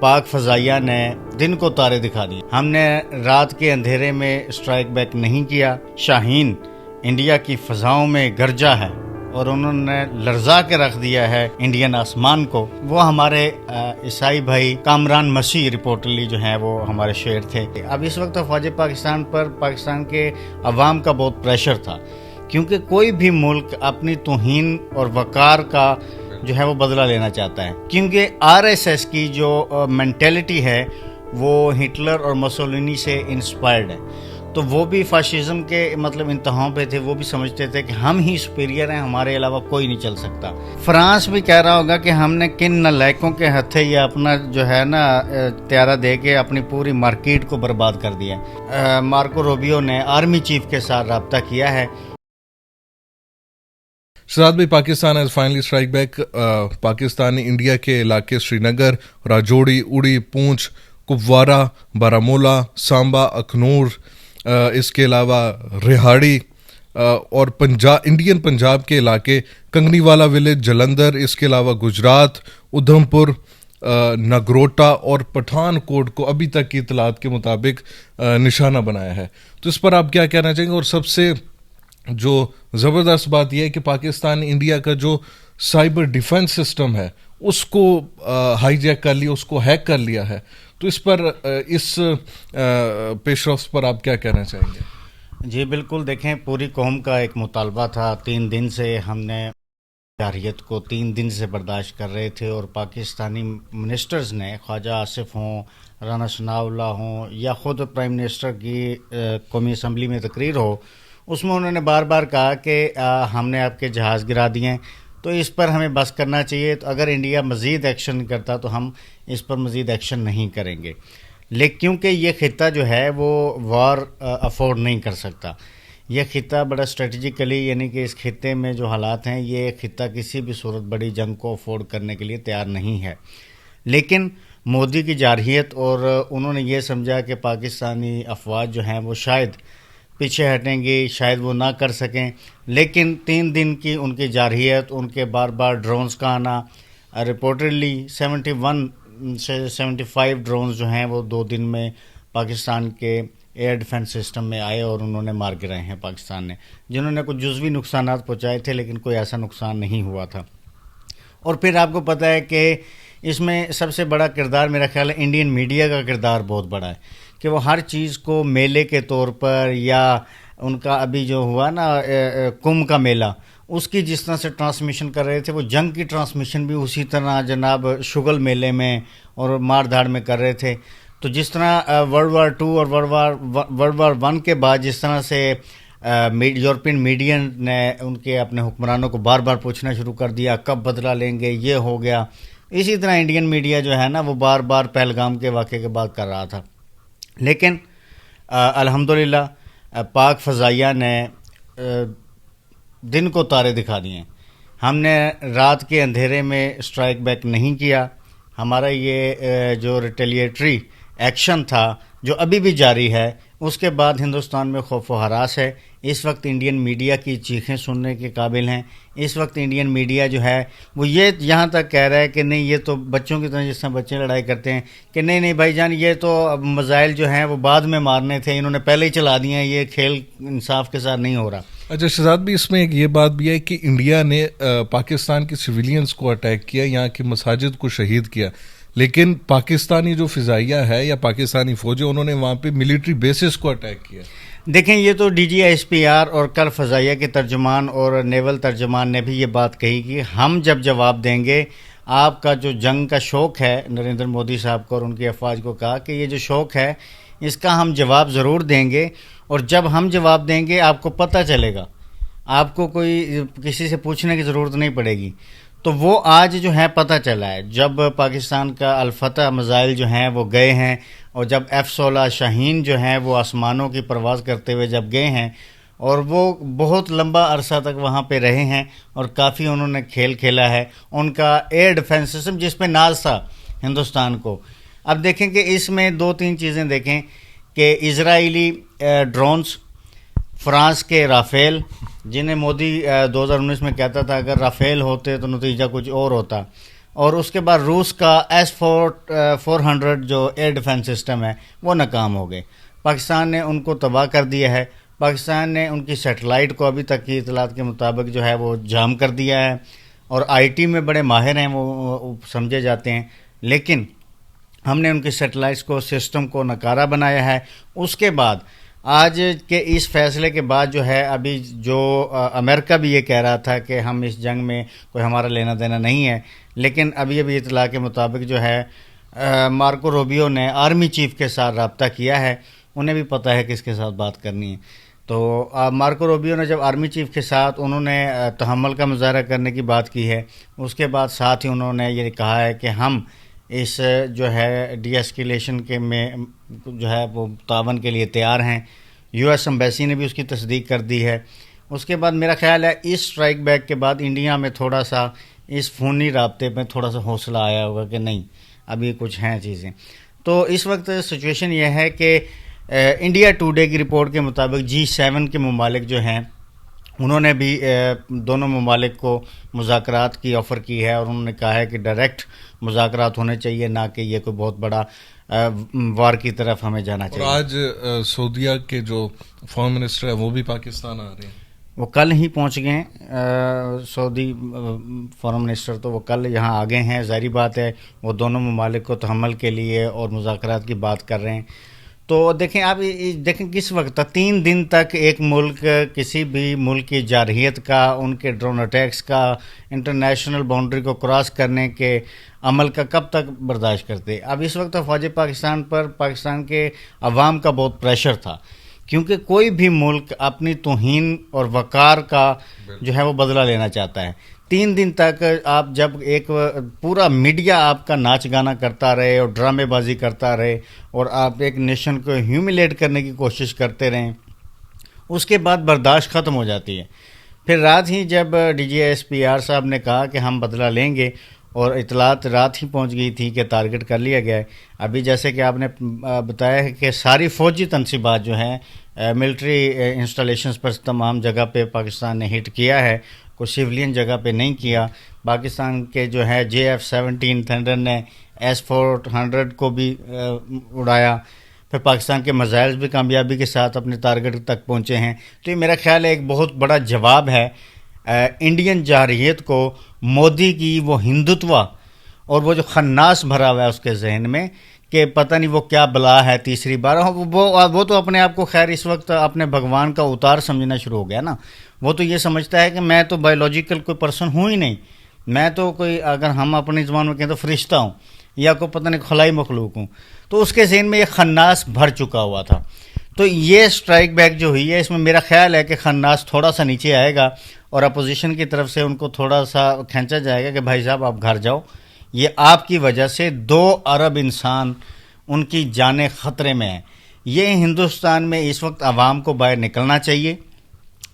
پاک فضائیہ نے دن کو تارے دکھا دیے. ہم نے رات کے اندھیرے میں اسٹرائک بیک نہیں کیا. شاہین انڈیا کی فضاؤں میں گرجا ہے اور انہوں نے لرزا کے رکھ دیا ہے انڈین آسمان کو. وہ ہمارے عیسائی بھائی کامران مسیح رپورٹلی جو ہیں وہ ہمارے شعر تھے. اب اس وقت افواج پاکستان پر پاکستان کے عوام کا بہت پریشر تھا، کیونکہ کوئی بھی ملک اپنی توہین اور وقار کا جو ہے وہ بدلہ لینا چاہتا ہے، کیونکہ RSS کی جو مینٹیلٹی ہے وہ ہٹلر اور مسولینی سے انسپائرڈ ہے. تو وہ بھی فاشزم کے انتہاؤں پہ تھے. وہ بھی سمجھتے تھے کہ ہم ہی سپیریئر ہیں، ہمارے علاوہ کوئی نہیں چل سکتا. فرانس بھی کہہ رہا ہوگا کہ ہم نے کن نالائقوں کے ہتھے یہ اپنا جو ہے نا طیارہ دے کے اپنی پوری مارکیٹ کو برباد کر دیا. مارکو روبیو نے آرمی چیف کے ساتھ رابطہ کیا ہے. شہزاد بھائی، Pakistan has finally strike back. Pakistan نے انڈیا کے علاقے سری نگر، راجوڑی، اڑی، پونچھ، کپوارہ، بارامولہ، سامبا، اخنور، اس کے علاوہ ریہاڑی اور انڈین پنجاب کے علاقے کنگنی والا ولیج، جلندر، اس کے علاوہ گجرات، ادھم پور، نگروٹا اور پٹھان کوٹ کو ابھی تک کی اطلاعات کے مطابق نشانہ بنایا ہے. تو اس پر آپ کیا کہنا چاہیں گے؟ اور سب سے جو زبردست بات یہ ہے کہ پاکستان نے انڈیا کا جو سائبر ڈیفنس سسٹم ہے اس کو ہائی جیک کر لیا، اس کو ہیک کر لیا ہے. تو اس پر اس پیش رفت پر آپ کیا کہنا چاہیں گے؟ جی بالکل، دیکھیں پوری قوم کا ایک مطالبہ تھا. 3 دن سے ہم نے جارحیت کو 3 دن سے برداشت کر رہے تھے، اور پاکستانی منسٹرز نے، خواجہ آصف ہوں، رانا ثناء اللہ ہوں، یا خود پرائم منسٹر کی قومی اسمبلی میں تقریر ہو، اس میں انہوں نے بار بار کہا کہ ہم نے آپ کے جہاز گرا دیے ہیں، تو اس پر ہمیں بس کرنا چاہیے. تو اگر انڈیا مزید ایکشن کرتا تو ہم اس پر مزید ایکشن نہیں کریں گے. لیکن کیونکہ یہ خطہ جو ہے وہ وار افورڈ نہیں کر سکتا. یہ خطہ بڑا اسٹریٹجیکلی، یعنی کہ اس خطے میں جو حالات ہیں، یہ خطہ کسی بھی صورت بڑی جنگ کو افورڈ کرنے کے لیے تیار نہیں ہے. لیکن مودی کی جارحیت، اور انہوں نے یہ سمجھا کہ پاکستانی افواج جو ہیں وہ شاید پیچھے ہٹیں گی، شاید وہ نہ کر سکیں. لیکن 3 دن کی ان کی جارحیت، ان کے بار بار ڈرونز کا آنا، رپورٹڈلی 71 سے 75 ڈرونز جو ہیں وہ 2 دن میں پاکستان کے ایئر ڈیفنس سسٹم میں آئے اور انہوں نے مار گرائے ہیں پاکستان نے، جنہوں نے کچھ جزوی نقصانات پہنچائے تھے لیکن کوئی ایسا نقصان نہیں ہوا تھا. اور پھر آپ کو پتہ ہے کہ اس میں سب سے بڑا کردار میرا خیال ہے انڈین میڈیا کا کردار بہت بڑا ہے، کہ وہ ہر چیز کو میلے کے طور پر، یا ان کا ابھی جو ہوا نا کمبھ کا میلہ، اس کی جس طرح سے ٹرانسمیشن کر رہے تھے، وہ جنگ کی ٹرانسمیشن بھی اسی طرح جناب شگل میلے میں اور مار دھاڑ میں کر رہے تھے. تو جس طرح ورلڈ وار 2 اور ورلڈ وار 1 کے بعد جس طرح سے یورپین میڈیا نے ان کے اپنے حکمرانوں کو بار بار پوچھنا شروع کر دیا کب بدلہ لیں گے، یہ ہو گیا، اسی طرح انڈین میڈیا جو ہے نا وہ بار بار پہلگام کے واقعے کے بعد کر رہا تھا. لیکن الحمدللہ پاک فضائیہ نے دن کو تارے دکھا دیے. ہم نے رات کے اندھیرے میں اسٹرائک بیک نہیں کیا. ہمارا یہ جو ریٹیلیٹری ایکشن تھا جو ابھی بھی جاری ہے، اس کے بعد ہندوستان میں خوف و ہراس ہے. اس وقت انڈین میڈیا کی چیخیں سننے کے قابل ہیں. اس وقت انڈین میڈیا جو ہے وہ یہ یہاں تک کہہ رہا ہے کہ نہیں، یہ تو بچوں کی طرح جس طرح بچے لڑائی کرتے ہیں کہ نہیں بھائی جان، یہ تو میزائل جو ہیں وہ بعد میں مارنے تھے، انہوں نے پہلے ہی چلا دیے ہیں، یہ کھیل انصاف کے ساتھ نہیں ہو رہا. اچھا شہزاد بھی، اس میں ایک یہ بات بھی ہے کہ انڈیا نے پاکستان کے سویلینز کو اٹیک کیا، یہاں کی مساجد کو شہید کیا، لیکن پاکستانی جو فضائیہ ہے یا پاکستانی فوجیں، انہوں نے وہاں پہ ملٹری بیسز کو اٹیک کیا. دیکھیں، یہ تو DGISPR اور کل فضائیہ کے ترجمان اور نیول ترجمان نے بھی یہ بات کہی کہ ہم جب جواب دیں گے، آپ کا جو جنگ کا شوق ہے، نریندر مودی صاحب کو اور ان کی افواج کو کہا کہ یہ جو شوق ہے اس کا ہم جواب ضرور دیں گے، اور جب ہم جواب دیں گے آپ کو پتہ چلے گا، آپ کو کوئی کسی سے پوچھنے کی ضرورت نہیں پڑے گی. تو وہ آج جو ہے پتہ چلا ہے، جب پاکستان کا الفتح میزائل جو ہیں وہ گئے ہیں، اور جب F-16 شاہین جو ہیں وہ آسمانوں کی پرواز کرتے ہوئے جب گئے ہیں، اور وہ بہت لمبا عرصہ تک وہاں پہ رہے ہیں اور کافی انہوں نے کھیل کھیلا ہے، ان کا ایئر ڈیفنس سسٹم جس پہ ناز تھا ہندوستان کو. اب دیکھیں کہ اس میں 2-3 چیزیں دیکھیں کہ اسرائیلی ڈرونز، فرانس کے رافیل، جنہیں مودی 2019 میں کہتا تھا اگر رافیل ہوتے تو نتیجہ کچھ اور ہوتا، اور اس کے بعد روس کا S-400 جو ایئر ڈیفنس سسٹم ہے وہ ناکام ہو گئے. پاکستان نے ان کو تباہ کر دیا ہے. پاکستان نے ان کی سیٹلائٹ کو ابھی تک کی اطلاعات کے مطابق جو ہے وہ جام کر دیا ہے, اور آئی ٹی میں بڑے ماہر ہیں وہ سمجھے جاتے ہیں, لیکن ہم نے ان کی سیٹلائٹس کو سسٹم کو ناکارہ بنایا ہے. اس کے بعد آج کے اس فیصلے کے بعد جو ہے ابھی جو امریکہ بھی یہ کہہ رہا تھا کہ ہم اس جنگ میں کوئی ہمارا لینا دینا نہیں ہے, لیکن ابھی اطلاع کے مطابق جو ہے مارکو روبیو نے آرمی چیف کے ساتھ رابطہ کیا ہے. انہیں بھی پتہ ہے کس کے ساتھ بات کرنی ہے. تو مارکو روبیو نے جب آرمی چیف کے ساتھ انہوں نے تحمل کا مظاہرہ کرنے کی بات کی ہے, اس کے بعد ساتھ ہی انہوں نے یہ کہا ہے کہ ہم اس جو ہے ڈی ایسکیلیشن کے میں جو ہے وہ تعاون کے لیے تیار ہیں. یو ایس ایمبیسی نے بھی اس کی تصدیق کر دی ہے. اس کے بعد میرا خیال ہے اس اسٹرائک بیک کے بعد انڈیا میں تھوڑا سا اس فونی رابطے میں تھوڑا سا حوصلہ آیا ہوگا کہ نہیں ابھی کچھ ہیں چیزیں. تو اس وقت سچویشن یہ ہے کہ انڈیا ٹوڈے کی رپورٹ کے مطابق G7 کے ممالک جو ہیں انہوں نے بھی دونوں ممالک کو مذاکرات کی آفر کی ہے, اور انہوں نے کہا ہے کہ ڈائریکٹ مذاکرات ہونے چاہیے, نہ کہ یہ کوئی بہت بڑا وار کی طرف ہمیں جانا چاہیے. اور آج سعودیہ کے جو فارن منسٹر ہیں وہ بھی پاکستان آ رہے ہیں, وہ کل ہی پہنچ گئے ہیں. سعودی فارن منسٹر تو وہ کل یہاں آ گئے ہیں. ظاہری بات ہے وہ دونوں ممالک کو تحمل کے لیے اور مذاکرات کی بات کر رہے ہیں. تو دیکھیں آپ دیکھیں کس وقت 3 دن تک ایک ملک کسی بھی ملک کی جارحیت کا, ان کے ڈرون اٹیکس کا, انٹرنیشنل باؤنڈری کو کراس کرنے کے عمل کا کب تک برداشت کرتے. اب اس وقت افواج پاکستان پر پاکستان کے عوام کا بہت پریشر تھا, کیونکہ کوئی بھی ملک اپنی توہین اور وقار کا جو ہے وہ بدلہ لینا چاہتا ہے. 3 دن تک آپ جب ایک پورا میڈیا آپ کا ناچ گانا کرتا رہے اور ڈرامے بازی کرتا رہے اور آپ ایک نیشن کو ہیوملیٹ کرنے کی کوشش کرتے رہیں, اس کے بعد برداشت ختم ہو جاتی ہے. پھر رات ہی جب DGSPR صاحب نے کہا کہ ہم بدلہ لیں گے, اور اطلاعات رات ہی پہنچ گئی تھی کہ ٹارگٹ کر لیا گیا ہے. ابھی جیسے کہ آپ نے بتایا ہے کہ ساری فوجی تنصیبات جو ہیں ملٹری انسٹالیشنز پر تمام جگہ پہ پاکستان نے ہٹ کیا ہے, کوئی سیولین جگہ پہ نہیں کیا. پاکستان کے جو ہے JF-17 تھنڈر نے S-400 کو بھی اڑایا. پھر پاکستان کے میزائلز بھی کامیابی کے ساتھ اپنے ٹارگٹ تک پہنچے ہیں. تو یہ میرا خیال ہے ایک بہت بڑا جواب ہے انڈین جارحیت کو مودی کی وہ ہندوتوا اور وہ جو خناس بھرا ہوا ہے اس کے ذہن میں کہ پتہ نہیں وہ کیا بلا ہے تیسری بار. وہ تو اپنے آپ کو خیر اس وقت اپنے بھگوان کا اتار سمجھنا شروع ہو گیا نا. وہ تو یہ سمجھتا ہے کہ میں تو بایولوجیکل کوئی پرسن ہوں ہی نہیں, میں تو کوئی اگر ہم اپنی زبان میں کہیں تو فرشتہ ہوں یا کوئی پتہ نہیں خلائی مخلوق ہوں. تو اس کے ذہن میں یہ خناس بھر چکا ہوا تھا. تو یہ اسٹرائک بیک جو ہوئی ہے اس میں میرا خیال ہے کہ خناس تھوڑا سا نیچے آئے گا, اور اپوزیشن کی طرف سے ان کو تھوڑا سا کھینچا جائے گا کہ بھائی صاحب آپ گھر جاؤ, یہ آپ کی وجہ سے 2 ارب انسان ان کی جانیں خطرے میں ہیں. یہ ہندوستان میں اس وقت عوام کو باہر نکلنا چاہیے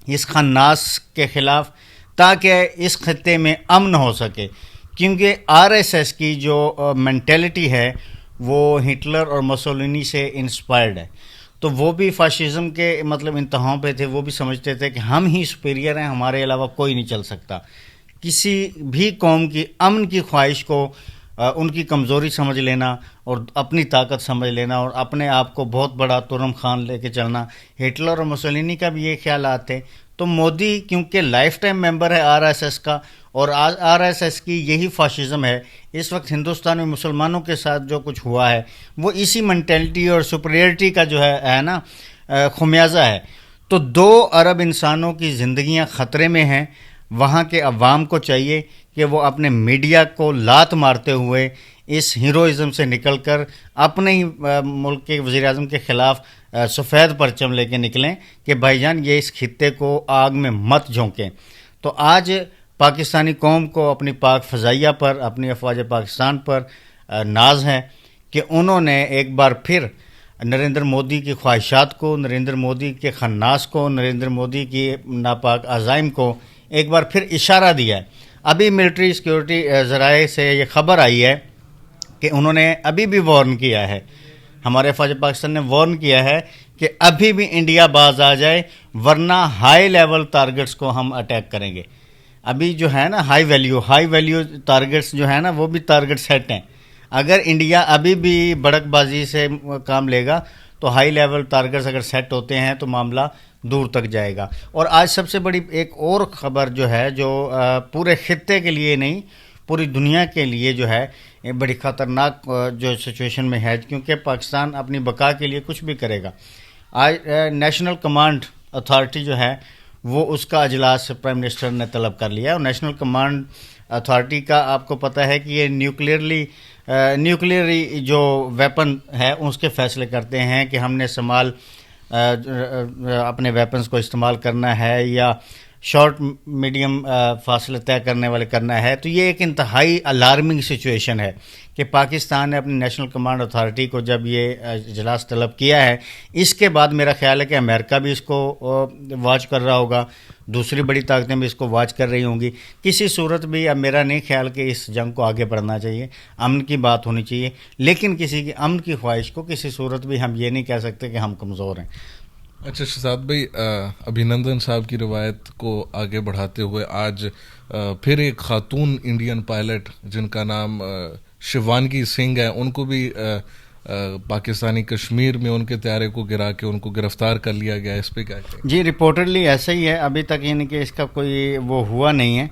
اس خناس کے خلاف, تاکہ اس خطے میں امن ہو سکے. کیونکہ RSS کی جو مینٹیلٹی ہے وہ ہٹلر اور مسولینی سے انسپائرڈ ہے. تو وہ بھی فاشزم کے مطلب انتہاؤں پہ تھے, وہ بھی سمجھتے تھے کہ ہم ہی سپیریئر ہیں, ہمارے علاوہ کوئی نہیں چل سکتا. کسی بھی قوم کی امن کی خواہش کو ان کی کمزوری سمجھ لینا اور اپنی طاقت سمجھ لینا اور اپنے آپ کو بہت بڑا ترم خان لے کے چلنا, ہٹلر اور مسولینی کا بھی یہ خیالات تھے. تو مودی کیونکہ لائف ٹائم ممبر ہے RSS کا, اور RSS کی یہی فاشزم ہے. اس وقت ہندوستان میں مسلمانوں کے ساتھ جو کچھ ہوا ہے وہ اسی مینٹلٹی اور سپریئرٹی کا جو ہے نا خمیازہ ہے. تو 2 ارب انسانوں کی زندگیاں خطرے میں ہیں. وہاں کے عوام کو چاہیے کہ وہ اپنے میڈیا کو لات مارتے ہوئے اس ہیروئزم سے نکل کر اپنے ہی ملک کے وزیر اعظم کے خلاف سفید پرچم لے کے نکلیں کہ بھائی جان یہ اس خطے کو آگ میں مت جھونکیں. تو آج پاکستانی قوم کو اپنی پاک فضائیہ پر, اپنی افواج پاکستان پر ناز ہے کہ انہوں نے ایک بار پھر نریندر مودی کی خواہشات کو, نریندر مودی کے خناس کو, نریندر مودی کی ناپاک عزائم کو ایک بار پھر اشارہ دیا ہے. ابھی ملٹری سیکیورٹی ذرائع سے یہ خبر آئی ہے کہ انہوں نے ابھی بھی وارن کیا ہے, ہمارے افواج پاکستان نے وارن کیا ہے کہ ابھی بھی انڈیا باز آ جائے ورنہ ہائی لیول ٹارگٹس کو ہم اٹیک کریں گے. ابھی جو ہے نا ہائی ویلیو ٹارگٹس جو ہے نا وہ بھی ٹارگٹ سیٹ ہیں. اگر انڈیا ابھی بھی بڑک بازی سے کام لے گا تو ہائی لیول ٹارگٹس اگر سیٹ ہوتے ہیں تو معاملہ دور تک جائے گا. اور آج سب سے بڑی ایک اور خبر جو ہے جو پورے خطے کے لیے نہیں پوری دنیا کے لیے جو ہے بڑی خطرناک جو سچویشن میں ہے, کیونکہ پاکستان اپنی بقا کے لیے کچھ بھی کرے گا. آج نیشنل کمانڈ اتھارٹی جو ہے وہ اس کا اجلاس پرائم منسٹر نے طلب کر لیا. اور نیشنل کمانڈ اتھارٹی کا آپ کو پتہ ہے کہ یہ نیوکلیئر جو ویپن ہے اس کے فیصلے کرتے ہیں کہ ہم نے اپنے ویپنز کو استعمال کرنا ہے یا شارٹ میڈیم فاصلے طے کرنے والے کرنا ہے. تو یہ ایک انتہائی الارمنگ سچویشن ہے کہ پاکستان نے اپنی نیشنل کمانڈ اتھارٹی کو جب یہ اجلاس طلب کیا ہے, اس کے بعد میرا خیال ہے کہ امریکہ بھی اس کو واچ کر رہا ہوگا, دوسری بڑی طاقتیں بھی اس کو واچ کر رہی ہوں گی. کسی صورت بھی اب میرا نہیں خیال کہ اس جنگ کو آگے بڑھنا چاہیے, امن کی بات ہونی چاہیے, لیکن کسی کی امن کی خواہش کو کسی صورت بھی ہم یہ نہیں کہہ سکتے کہ ہم کمزور ہیں. اچھا شہزاد بھائی, ابھینندن صاحب کی روایت کو آگے بڑھاتے ہوئے آج پھر ایک خاتون انڈین پائلٹ جن کا نام شیوانگی سنگھ ہے, ان کو بھی پاکستانی کشمیر میں ان کے طیارے کو گرا کے ان کو گرفتار کر لیا گیا. اس پہ کیا کہیں؟ جی ریپورٹڈلی ایسا ہی ہے, ابھی تک یعنی کہ اس کا کوئی وہ ہوا نہیں ہے.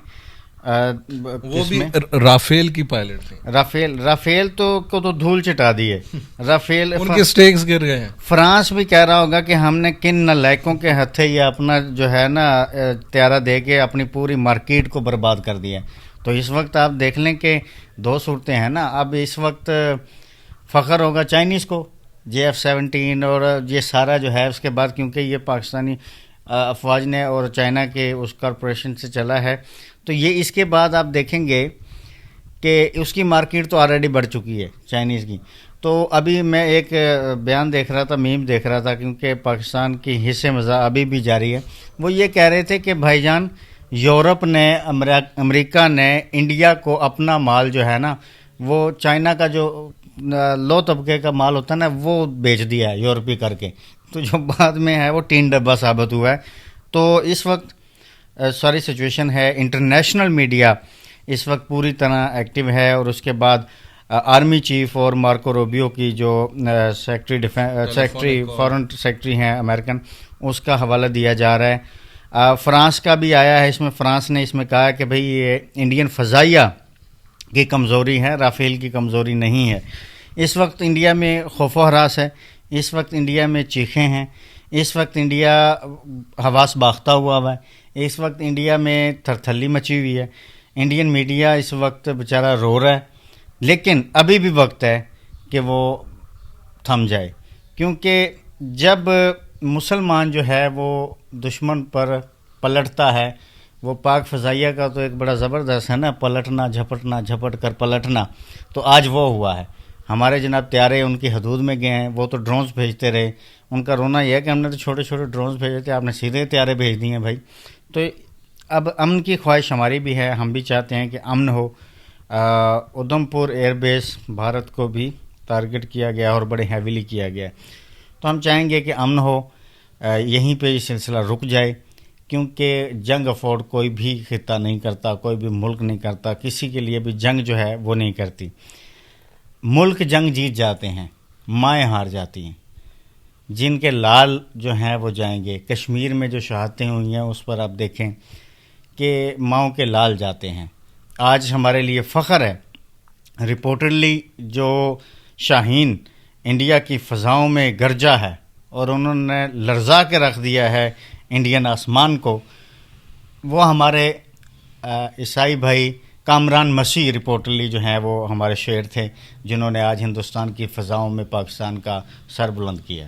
وہ بھی رافیل کی پائلٹ تھی. رافیل کو تو دھول چٹا دی ہے. رافیل ان کے سٹیکس گر گئے ہیں. فرانس بھی کہہ رہا ہوگا کہ ہم نے کن نالائقوں کے ہتھے یہ اپنا جو ہے نا طیارہ دے کے اپنی پوری مارکیٹ کو برباد کر دیا. تو اس وقت آپ دیکھ لیں کہ دو صورتیں ہیں نا. اب اس وقت فخر ہوگا چائنیز کو JF-17 اور یہ سارا جو ہے اس کے بعد, کیونکہ یہ پاکستانی افواج نے اور چائنا کے اس کارپوریشن سے چلا ہے, تو یہ اس کے بعد آپ دیکھیں گے کہ اس کی مارکیٹ تو آلریڈی بڑھ چکی ہے چائنیز کی. تو ابھی میں ایک بیان دیکھ رہا تھا, میم دیکھ رہا تھا, کیونکہ پاکستان کی حصے مزہ ابھی بھی جاری ہے. وہ یہ کہہ رہے تھے کہ بھائی جان یورپ نے امریکہ نے انڈیا کو اپنا مال جو ہے نا وہ چائنا کا جو لو طبقے کا مال ہوتا ہے نا وہ بیچ دیا ہے یورپی کر کے, تو جو بعد میں ہے وہ ٹین ڈبہ ثابت ہوا ہے. تو اس وقت ساری سچویشن ہے. انٹرنیشنل میڈیا اس وقت پوری طرح ایکٹیو ہے, اور اس کے بعد آرمی چیف اور مارکو روبیو کی جو سیکٹری فارن سیکٹری ہیں امریکن, اس کا حوالہ دیا جا رہا ہے. فرانس کا بھی آیا ہے اس میں. فرانس نے اس میں کہا کہ بھئی یہ انڈین فضائیہ کی کمزوری ہے, رافیل کی کمزوری نہیں ہے. اس وقت انڈیا میں خوف و ہراس ہے, اس وقت انڈیا میں چیخیں ہیں, اس وقت انڈیا حواس باختہ ہوا ہے, اس وقت انڈیا میں تھرتھلی مچی ہوئی ہے. انڈین میڈیا اس وقت بیچارہ رو رہا ہے, لیکن ابھی بھی وقت ہے کہ وہ تھم جائے, کیونکہ جب مسلمان جو ہے وہ دشمن پر پلٹتا ہے, وہ پاک فضائیہ کا تو ایک بڑا زبردست ہے نا, پلٹنا جھپٹنا جھپٹ کر پلٹنا. تو آج وہ ہوا ہے. ہمارے جناب پیارے ان کی حدود میں گئے ہیں, وہ تو ڈرونز بھیجتے رہے. ان کا رونا یہ ہے کہ ہم نے تو چھوٹے چھوٹے ڈرونز بھیجے تھے, آپ نے سیدھے طیارے بھیج دیے ہیں بھائی. تو اب امن کی خواہش ہماری بھی ہے, ہم بھی چاہتے ہیں کہ امن ہو. ادھم پور ایئر بیس بھارت کو بھی ٹارگٹ کیا گیا اور بڑے ہیویلی کیا گیا, تو ہم چاہیں گے کہ امن ہو, یہیں پہ یہ سلسلہ رک جائے, کیونکہ جنگ افورڈ کوئی بھی خطہ نہیں کرتا, کوئی بھی ملک نہیں کرتا, کسی کے لیے بھی جنگ جو ہے وہ نہیں کرتی. ملک جنگ جیت جاتے ہیں, مائیں ہار جاتی ہیں. جن کے لال جو ہیں وہ جائیں گے. کشمیر میں جو شہادتیں ہوئی ہیں اس پر آپ دیکھیں کہ ماؤں کے لال جاتے ہیں. آج ہمارے لیے فخر ہے, رپورٹڈلی جو شاہین انڈیا کی فضاؤں میں گرجا ہے اور انہوں نے لرزا کے رکھ دیا ہے انڈین آسمان کو, وہ ہمارے عیسائی بھائی کامران مسیح رپورٹلی جو ہیں وہ ہمارے شعر تھے, جنہوں نے آج ہندوستان کی فضاؤں میں پاکستان کا سر بلند کیا.